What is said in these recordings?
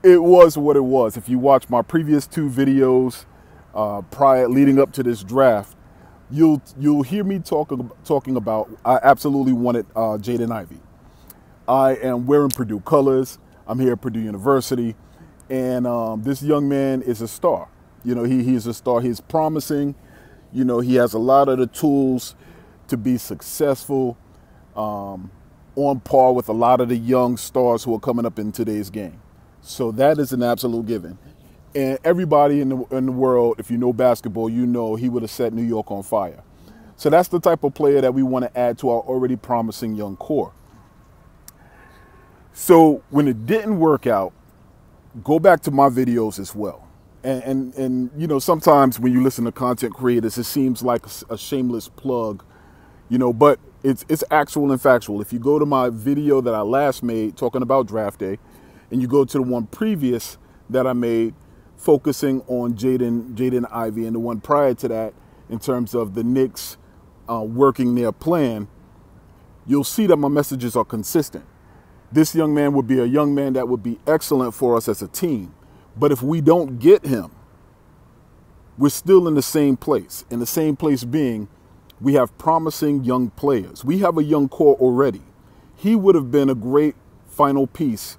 It was what it was. If you watch my previous two videos prior leading up to this draft, you'll hear me talking about I absolutely wanted Jaden Ivey. I am wearing Purdue colors. I'm here at Purdue University, and this young man is a star. You know, he's a star. He's promising. You know, he has a lot of the tools to be successful, on par with a lot of the young stars who are coming up in today's game. So that is an absolute given. And everybody in the world, if you know basketball, you know he would have set New York on fire. So that's the type of player that we want to add to our already promising young core. So when it didn't work out, go back to my videos as well. And you know, sometimes when you listen to content creators, it seems like a shameless plug, you know, but it's actual and factual. If you go to my video that I last made talking about draft day, and you go to the one previous that I made focusing on Jaden Ivey, and the one prior to that in terms of the Knicks working their plan, you'll see that my messages are consistent. This young man would be a young man that would be excellent for us as a team. But if we don't get him, we're still in the same place. In the same place being, we have promising young players. We have a young core already. He would have been a great final piece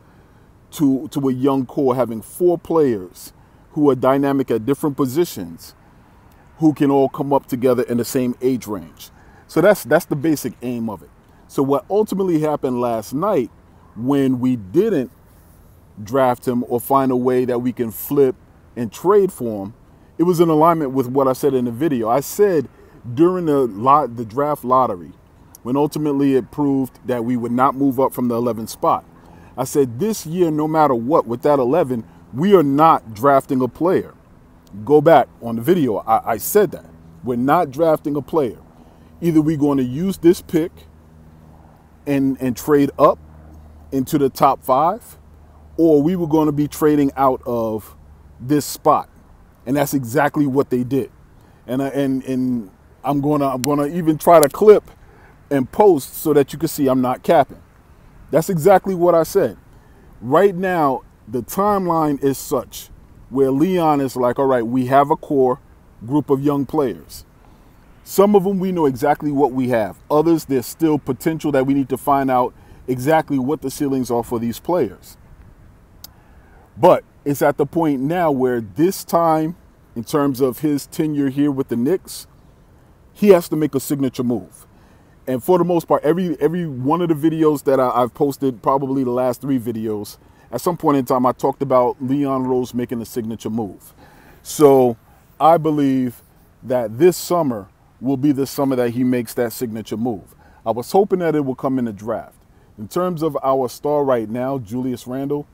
to a young core, having 4 players who are dynamic at different positions, who can all come up together in the same age range. So that's the basic aim of it. So what ultimately happened last night when we didn't draft him or find a way that we can flip and trade for him, it was in alignment with what I said in the video. I said during the draft lottery, when ultimately it proved that we would not move up from the 11th spot, I said this year, no matter what, with that 11, we are not drafting a player. Go back on the video. I said that. We're not drafting a player. Either we're going to use this pick and trade up into the top 5, or we were going to be trading out of this spot. And that's exactly what they did. And I'm gonna even try to clip and post so that you can see I'm not capping. That's exactly what I said. Right now, the timeline is such where Leon is like, all right, we have a core group of young players. Some of them we know exactly what we have. Others, there's still potential that we need to find out exactly what the ceilings are for these players. But it's at the point now where this time, in terms of his tenure here with the Knicks, he has to make a signature move. And for the most part, every one of the videos that I've posted, probably the last 3 videos, at some point in time, I talked about Leon Rose making a signature move. So I believe that this summer will be the summer that he makes that signature move. I was hoping that it will come in the draft. In terms of our star right now, Julius Randle,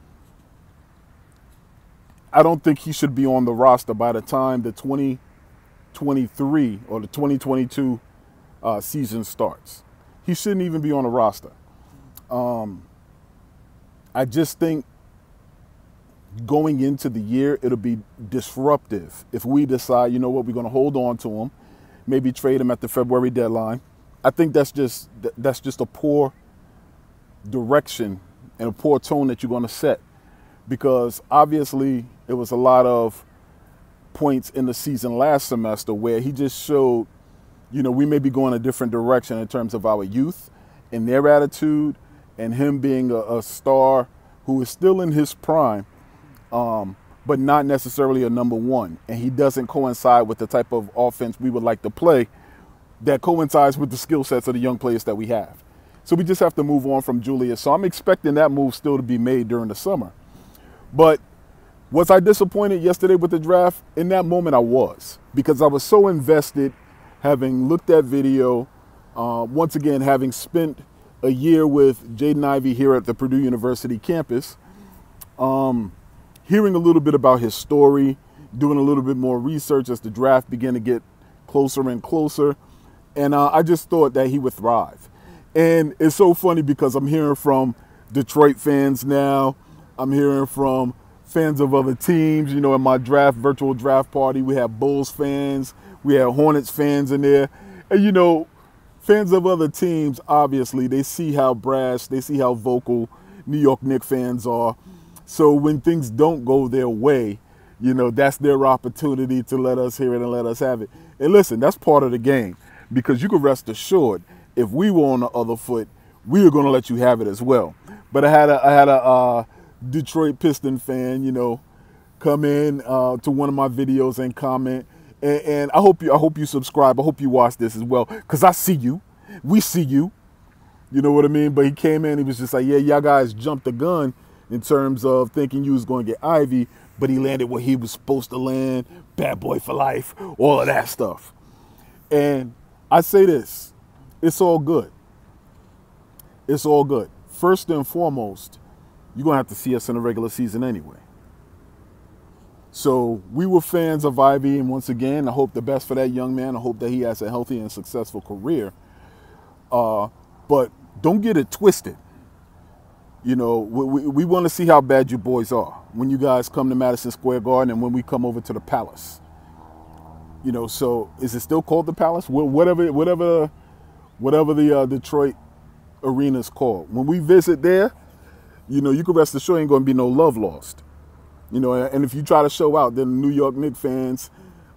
I don't think he should be on the roster by the time the 2023 or the 2022 season starts. He shouldn't even be on the roster. I just think going into the year, it'll be disruptive if we decide, you know what, we're going to hold on to him, maybe trade him at the February deadline. I think that's just a poor direction and a poor tone that you're going to set, because obviously it was a lot of points in the season last semester where he just showed, you know, we may be going a different direction in terms of our youth and their attitude, and him being a star who is still in his prime, but not necessarily a number 1. And he doesn't coincide with the type of offense we would like to play that coincides with the skill sets of the young players that we have. So we just have to move on from Julius. So I'm expecting that move still to be made during the summer. But was I disappointed yesterday with the draft? In that moment, I was, because I was so invested, having looked at video, once again, having spent a year with Jaden Ivey here at the Purdue University campus, hearing a little bit about his story, doing a little bit more research as the draft began to get closer and closer, and I just thought that he would thrive. And it's so funny because I'm hearing from Detroit fans now, I'm hearing from fans of other teams. You know, in my virtual draft party, we have Bulls fans, we have Hornets fans in there. And, you know, fans of other teams, obviously, they see how brash, they see how vocal New York Knicks fans are. So when things don't go their way, that's their opportunity to let us hear it and let us have it. And listen, that's part of the game, because you can rest assured, if we were on the other foot, we were going to let you have it as well. But I had a Detroit Piston fan, come in to one of my videos and comment. And I hope you subscribe. I hope you watch this as well, because I see you. We see you. You know what I mean? But he came in, he was just like, yeah, y'all guys jumped the gun in terms of thinking you was going to get Ivy, but he landed where he was supposed to land, bad boy for life, all of that stuff. And I say this, it's all good. It's all good. First and foremost, you're going to have to see us in the regular season anyway. So we were fans of Ivy, and once again, I hope the best for that young man. I hope that he has a healthy and successful career. But don't get it twisted. We want to see how bad you boys are when you guys come to Madison Square Garden and when we come over to the Palace. So is it still called the Palace? Whatever the Detroit arena is called. When we visit there, you can rest assured ain't going to be no love lost. And if you try to show out, then the New York Knicks fans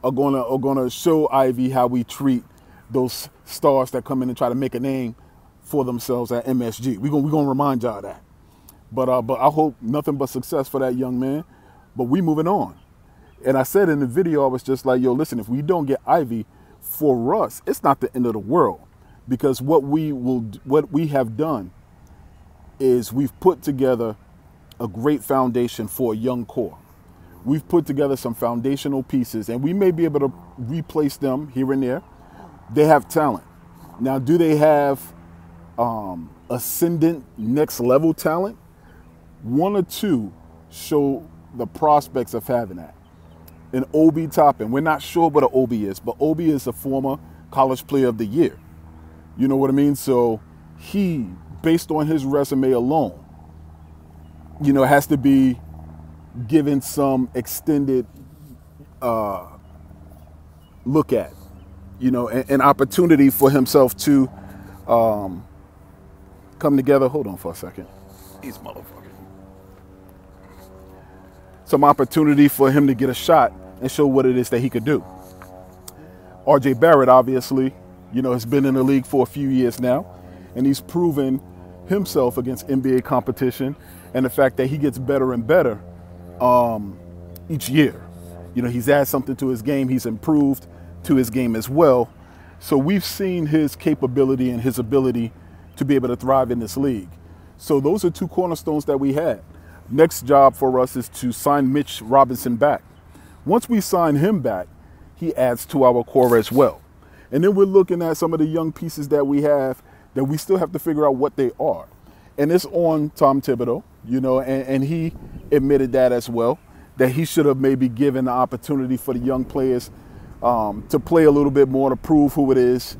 are gonna show Ivy how we treat those stars that come in and try to make a name for themselves at MSG. We're gonna remind y'all of that. But I hope nothing but success for that young man. But we moving on. And I said in the video, I was just like, yo, listen, if we don't get Ivy, for us, it's not the end of the world, because what we have done is we've put together a great foundation for a young core. We've put together some foundational pieces, and we may be able to replace them here and there. They have talent. Now, do they have ascendant next level talent? One or two show the prospects of having that. And Obi Toppin, we're not sure what an Obi is, but Obi is a former college player of the year. You know what I mean? So he, based on his resume alone, has to be given some extended look at, an opportunity for himself to come together. Hold on for a second. These motherfuckers. Some opportunity for him to get a shot and show what it is that he could do. RJ Barrett, obviously, has been in the league for a few years now, and he's proven himself against NBA competition, and the fact that he gets better and better each year. He's added something to his game. He's improved to his game as well. So we've seen his capability and his ability to be able to thrive in this league. So those are two cornerstones that we had. Next job for us is to sign Mitch Robinson back. Once we sign him back, he adds to our core as well. And then we're looking at some of the young pieces that we have that we still have to figure out what they are. And it's on Tom Thibodeau, and he admitted that as well, that he should have maybe given the opportunity for the young players to play a little bit more, to prove who it is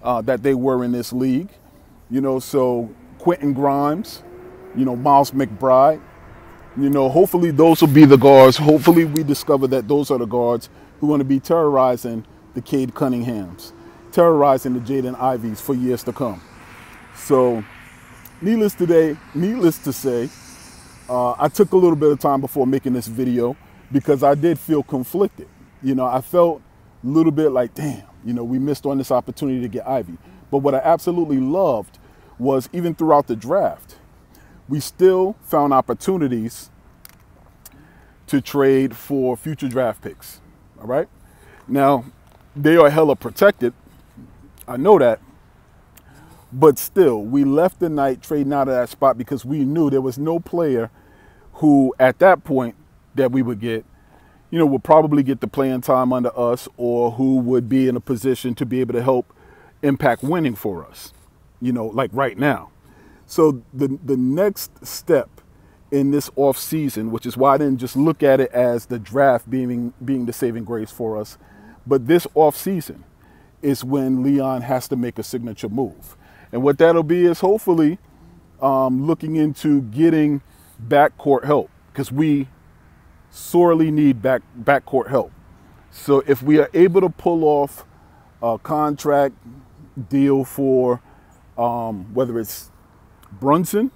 that they were in this league. So Quentin Grimes, Miles McBride, hopefully those will be the guards. Hopefully we discover that those are the guards who are going to be terrorizing the Cade Cunninghams, terrorizing the Jaden Ivies for years to come. So needless to say, I took a little bit of time before making this video because I did feel conflicted. I felt a little bit like, damn, we missed on this opportunity to get Ivy. But what I absolutely loved was, even throughout the draft, we still found opportunities to trade for future draft picks. All right. Now, they are hella protected. I know that. But still, we left the night trading out of that spot because we knew there was no player who, at that point, that we would get, would probably get the playing time under us, or who would be in a position to be able to help impact winning for us, like right now. So the next step in this off season, which is why I didn't just look at it as the draft being the saving grace for us, but this off season is when Leon has to make a signature move. And what that'll be is hopefully looking into getting backcourt help, because we sorely need backcourt help. So if we are able to pull off a contract deal for whether it's Brunson,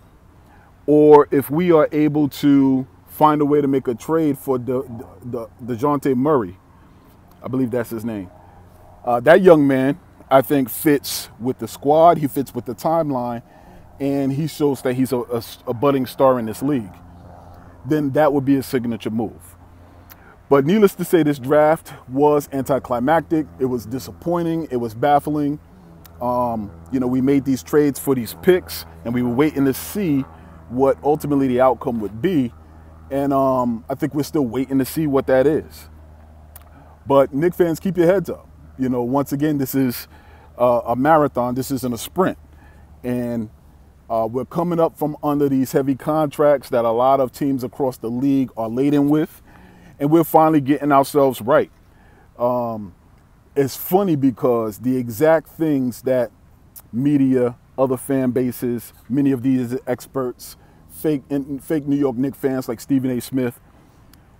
or if we are able to find a way to make a trade for DeJounte Murray. I believe that's his name. That young man, I think, fits with the squad. He fits with the timeline, and he shows that he's a budding star in this league. Then that would be a signature move. But needless to say, this draft was anticlimactic. It was disappointing. It was baffling. We made these trades for these picks, and we were waiting to see what ultimately the outcome would be. And I think we're still waiting to see what that is. But Knicks fans, keep your heads up. Once again, this is a marathon. This isn't a sprint. And we're coming up from under these heavy contracts that a lot of teams across the league are laden with. And we're finally getting ourselves right. It's funny because the exact things that media, other fan bases, many of these experts, fake New York Knicks fans like Stephen A. Smith,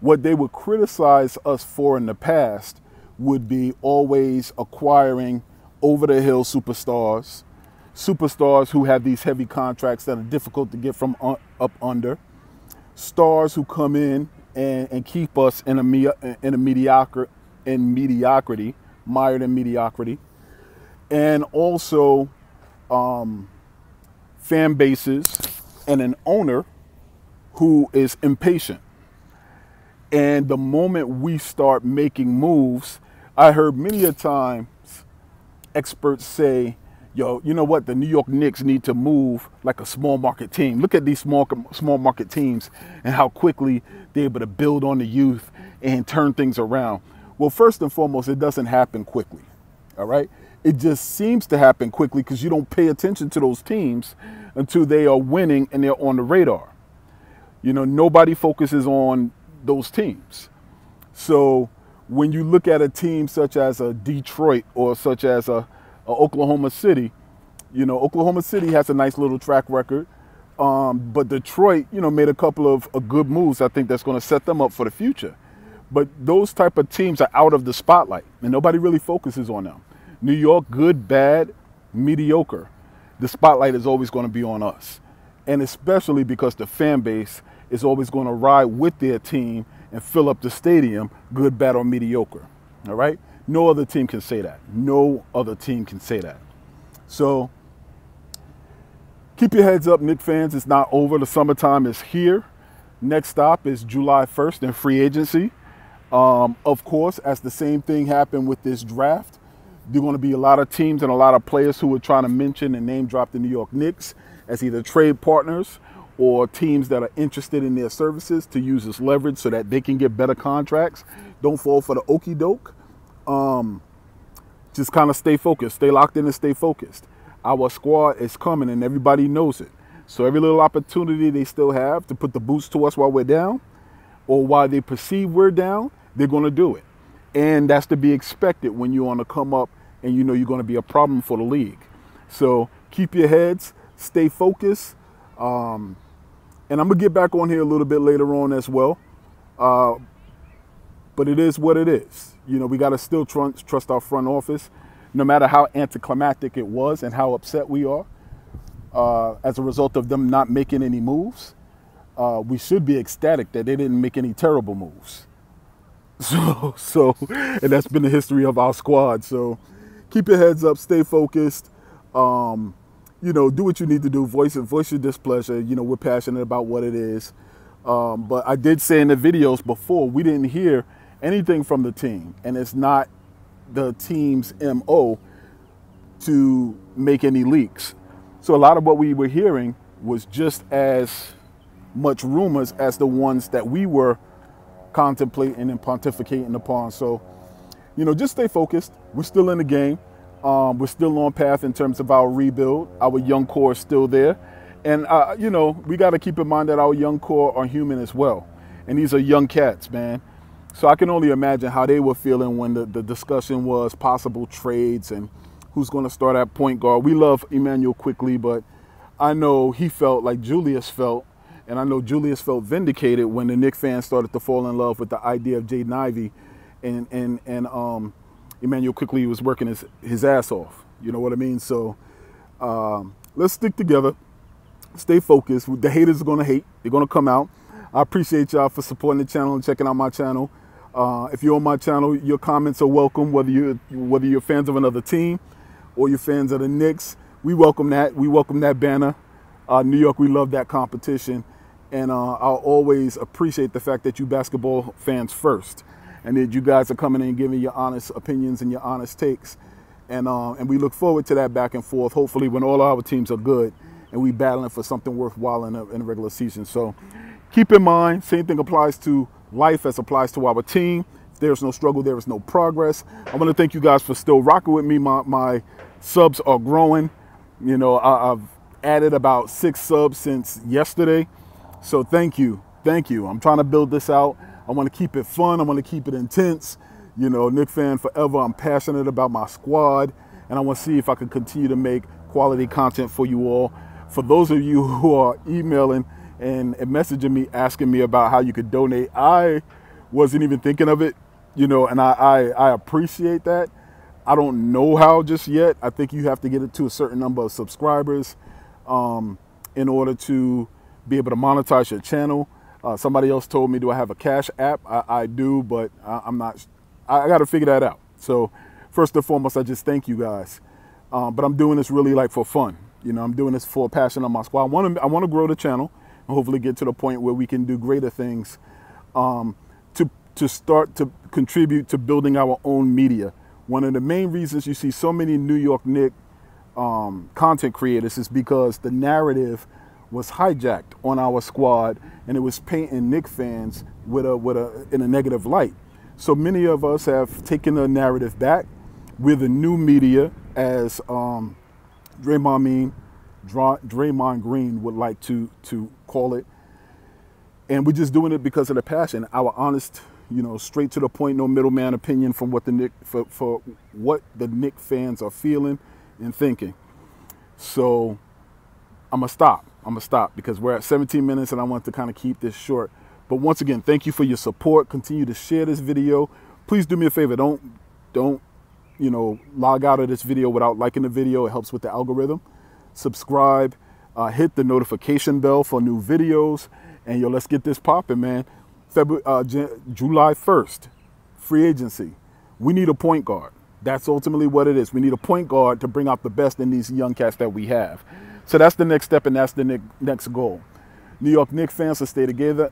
what they would criticize us for in the past would be always acquiring over-the-hill superstars who have these heavy contracts that are difficult to get from up under, stars who come in and keep us in mediocrity, mired in mediocrity, and also fan bases and an owner who is impatient. And the moment we start making moves, I heard many a times experts say, yo, you know what? The New York Knicks need to move like a small market team. Look at these small market teams and how quickly they're able to build on the youth and turn things around. Well, first and foremost, it doesn't happen quickly. All right. It just seems to happen quickly because you don't pay attention to those teams until they are winning and they're on the radar. Nobody focuses on those teams. So when you look at a team such as a Detroit or such as a Oklahoma City, Oklahoma City has a nice little track record. But Detroit, made a couple of good moves. I think that's going to set them up for the future. But those type of teams are out of the spotlight and nobody really focuses on them. New York, good, bad, mediocre. The spotlight is always going to be on us. And especially because the fan base is always going to ride with their team and fill up the stadium, good, bad, or mediocre. All right? No other team can say that. No other team can say that. So keep your heads up, Knicks fans. It's not over. The summertime is here. Next stop is July 1st in free agency. Of course, as the same thing happened with this draft, there are going to be a lot of teams and a lot of players who are trying to mention and name drop the New York Knicks as either trade partners or teams that are interested in their services to use as leverage so that they can get better contracts. Don't fall for the okie doke. Just kind of stay focused, stay locked in and stay focused. Our squad is coming and everybody knows it. So every little opportunity they still have to put the boots to us while we're down or while they perceive we're down, they're going to do it. And that's to be expected when you're on the come up and you're going to be a problem for the league. So keep your heads, stay focused. And I'm going to get back on here a little bit later on as well. But it is what it is. We got to still trust our front office, no matter how anticlimactic it was and how upset we are as a result of them not making any moves. We should be ecstatic that they didn't make any terrible moves. And that's been the history of our squad. So keep your heads up, stay focused. Do what you need to do. Voice your displeasure. We're passionate about what it is. But I did say in the videos before, we didn't hear anything from the team. And it's not the team's MO to make any leaks. So a lot of what we were hearing was just as much rumors as the ones that we were contemplating and pontificating upon. So, just stay focused. We're still in the game. We're still on path in terms of our rebuild. Our young core is still there. And, we got to keep in mind that our young core are human as well. And these are young cats, man. So I can only imagine how they were feeling when the discussion was possible trades and who's going to start at point guard. We love Emmanuel Quickley, but I know he felt like Julius felt, and I know Julius felt vindicated when the Knicks fans started to fall in love with the idea of Jaden Ivey and Emmanuel Quickley was working his ass off. You know what I mean? So let's stick together, stay focused. The haters are going to hate. They're going to come out. I appreciate y'all for supporting the channel and checking out my channel. If you're on my channel, your comments are welcome, whether you're fans of another team or you're fans of the Knicks. We welcome that. We welcome that banner. New York, we love that competition. And I'll always appreciate the fact that you basketball fans first, and that you guys are coming in and giving your honest opinions and your honest takes. And we look forward to that back and forth, hopefully when all our teams are good and we battling for something worthwhile in the regular season. So keep in mind, same thing applies to life as applies to our team. If there's no struggle, there is no progress. I want to thank you guys for still rocking with me. My subs are growing. You know, I've added about 6 subs since yesterday. So thank you. Thank you. I'm trying to build this out. I want to keep it fun. I want to keep it intense. You know, Knicks fan forever. I'm passionate about my squad, and I want to see if I can continue to make quality content for you all. For those of you who are emailing and messaging me, asking me about how you could donate, I wasn't even thinking of it, you know, and I appreciate that. I don't know how just yet. I think you have to get it to a certain number of subscribers in order to be able to monetize your channel. Somebody else told me, do I have a Cash app? I do, but I'm not. I got to figure that out. So first and foremost, I just thank you guys. But I'm doing this really like for fun. You know, I'm doing this for a passion on my squad. I want to grow the channel and hopefully get to the point where we can do greater things to start to contribute to building our own media. One of the main reasons you see so many New York Knicks content creators is because the narrative was hijacked on our squad, and it was painting Knicks fans in a negative light. So many of us have taken the narrative back. We're the new media, as Draymond Green would like to call it. And we're just doing it because of the passion, our honest, you know, straight to the point, no middleman opinion from what for what the Knicks fans are feeling and thinking. So I'm gonna stop because we're at 17 minutes and I want to kind of keep this short. But once again, thank you for your support. Continue to share this video. Please do me a favor. Don't, you know, log out of this video without liking the video. It helps with the algorithm. Subscribe, hit the notification bell for new videos. And yo, let's get this popping, man. July 1st, free agency. We need a point guard. That's ultimately what it is. We need a point guard to bring out the best in these young cats that we have. So that's the next step, and that's the next goal. New York Knicks fans, to stay together,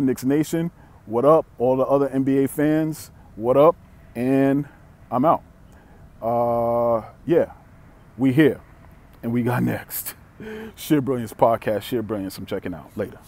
Knicks Nation, what up? All the other NBA fans, what up? And I'm out. Yeah, we here, and we got next. Sheer Brilliance Podcast, Sheer Brilliance. I'm checking out. Later.